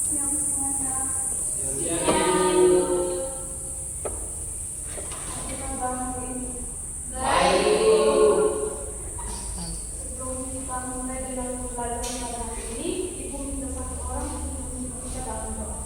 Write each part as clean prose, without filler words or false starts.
Siang semuanya. Apa kabar hari ini? Sebelum kita mulai dengan pembelajaran pada hari ini, Ibu minta satu orang untuk memimpin kita dalam doa.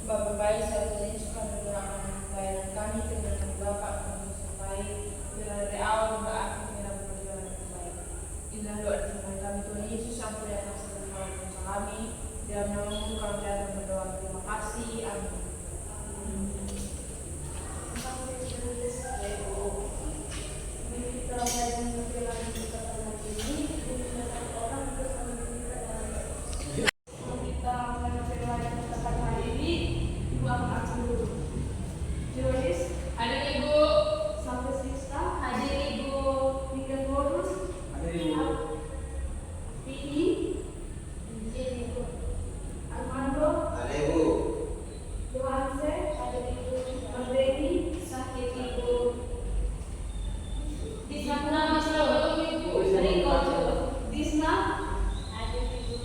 Bapak baik saya suka mendoakan pelayanan kami dengan Bapak kami supaya dari awal hingga akhir kita berjalan dengan baik. Inilah doa firman kami Tuhan Yesus yang mulia atas segala dosa kami. Dalam namamu kami datang berdoa. Terima kasih. Amin. Kita mulai dengan pembelajaran kita pada hari ini. Ibu minta satu orang untuk memimpin kita dalam doa. Sebelum kita mulai dengan pembelajaran kita pada hari ini, Ibu akan absen dulu. Joyce, Hadir Ibu. sampai Sista, Hadir Ibu. Miguel Borus, Pini, Armando, Johanse, Mardeni, Sakit Ibu. Disna, Nama sebelum Ibu. Riko. Disna, Hadir Ibu.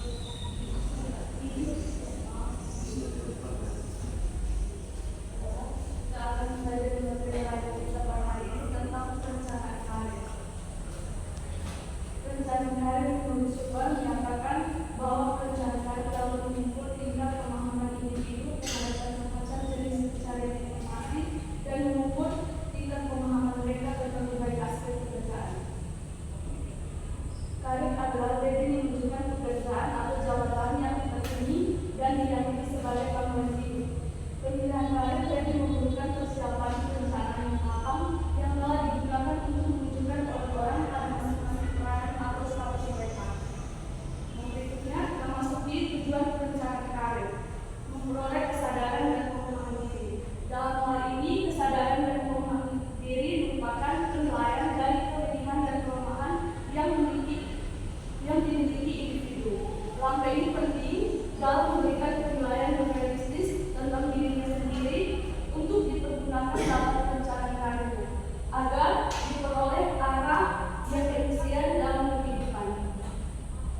kita akan belajar dengan pembelajaran kita pada hari ini tentang perencanaan karir. Perencanaan karir menurut Subhan menyatakan bahwa perencanaan karir dapat mengumpul tingkat pemahaman individu terhadap macam jenis pencarian informasi dan mengukur tingkat pemahaman mereka tentang berbagai aspek pekerjaan. Karir adalah definisi menunjukkan pekerjaan atau jabatan yang terpilih dan diyakini sebagai panggilan hidup. Pemilihan karir jadi memerlukan persiapan perencanaan yang matang yang telah digunakan untuk menunjukkan orang-orang pada masing-masing peranan atau status mereka. Berikutnya kita masuki tujuan perencanaan karir, memperoleh kesadaran dan pemahaman diri. Dalam hal ini, kesadaran dan pemahaman diri merupakan penilaian dari kelebihan dan kelemahan yang dimiliki individu. Langkah ini penting dalam memberikan penilaian yang realistis tentang dirinya sendiri untuk dipergunakan dalam perencanaan karir agar diperoleh arah yang efisien dalam kehidupan.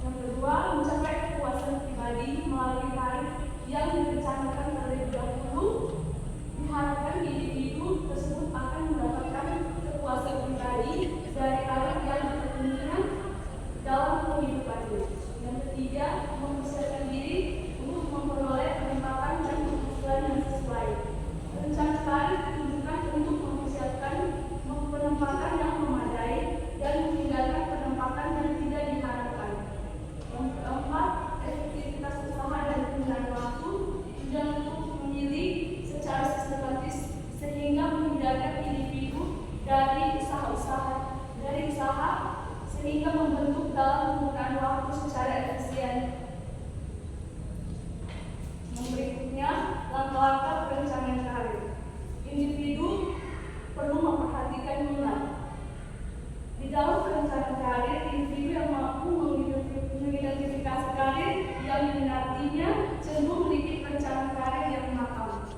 Yang kedua, mencapai kepuasan pribadi melalui karir yang direncanakan terlebih dahulu. Diharapkan individu tersebut akan mendapatkan kepuasan pribadi dari karir yang ditempuhnya dalam kehidupannya. Yang ketiga, mempersiapkan diri untuk memperoleh penempatan dan kebutuhan yang sesuai. Rencana karir ditujukan untuk mempersiapkan penempatan yang memadai dan menghindari penempatan yang tidak diharapkan. Yang keempat, efektivitas usaha dan penggunaan waktu dan untuk memilih secara sistematis sehingga menghindarkan individu dari usaha sehingga membentuk dalam penggunaan waktu secara efisien. Yang berikutnya, langkah-langkah perencanaan karir. Individu perlu memperhatikan minat. Di dalam perencanaan karir, individu yang mampu mengidentifikasi karir yang diminatinya cenderung memiliki perencanaan karir yang matang.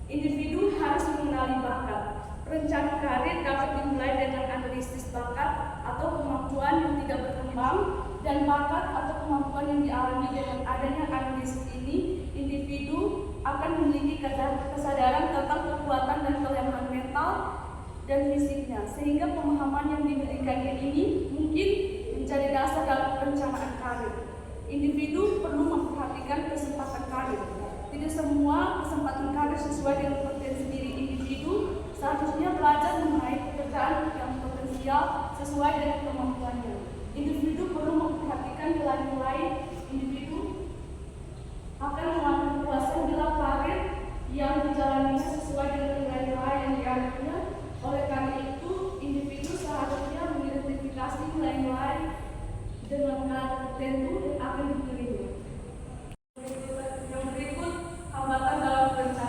Individu harus mengenali bakat. Perencanaan karir dapat dimulai dengan analisis bakat atau kemampuan yang tidak berkembang dan bakat atau kemampuan yang dialami. Dengan adanya analisis ini, individu akan memiliki kesadaran tentang kekuatan dan kelemahan mental dan fisiknya, sehingga pemahaman yang dimilikinya ini mungkin menjadi dasar dalam perencanaan karir. Individu perlu memperhatikan kesempatan karir. Tidak semua kesempatan karir sesuai dengan potensi diri individu. Seharusnya belajar mengenai pekerjaan yang potensial sesuai dengan kemampuannya. Individu perlu memperhatikan nilai-nilai individu akan mengambil kepuasan bila karir yang dijalaninya sesuai dengan nilai-nilai yang dianutnya. Oleh karena itu, individu seharusnya mengidentifikasi nilai-nilai dengan karakter tertentu yang akan dipilihnya. Yang berikut, hambatan dalam perencanaan.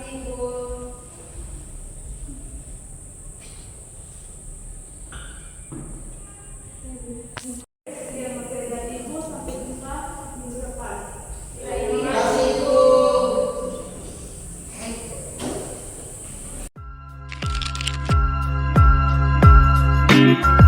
Ibu. Sekian materi dari Ibu, sampai jumpa minggu depan. Terima kasih Ibu. Thank you.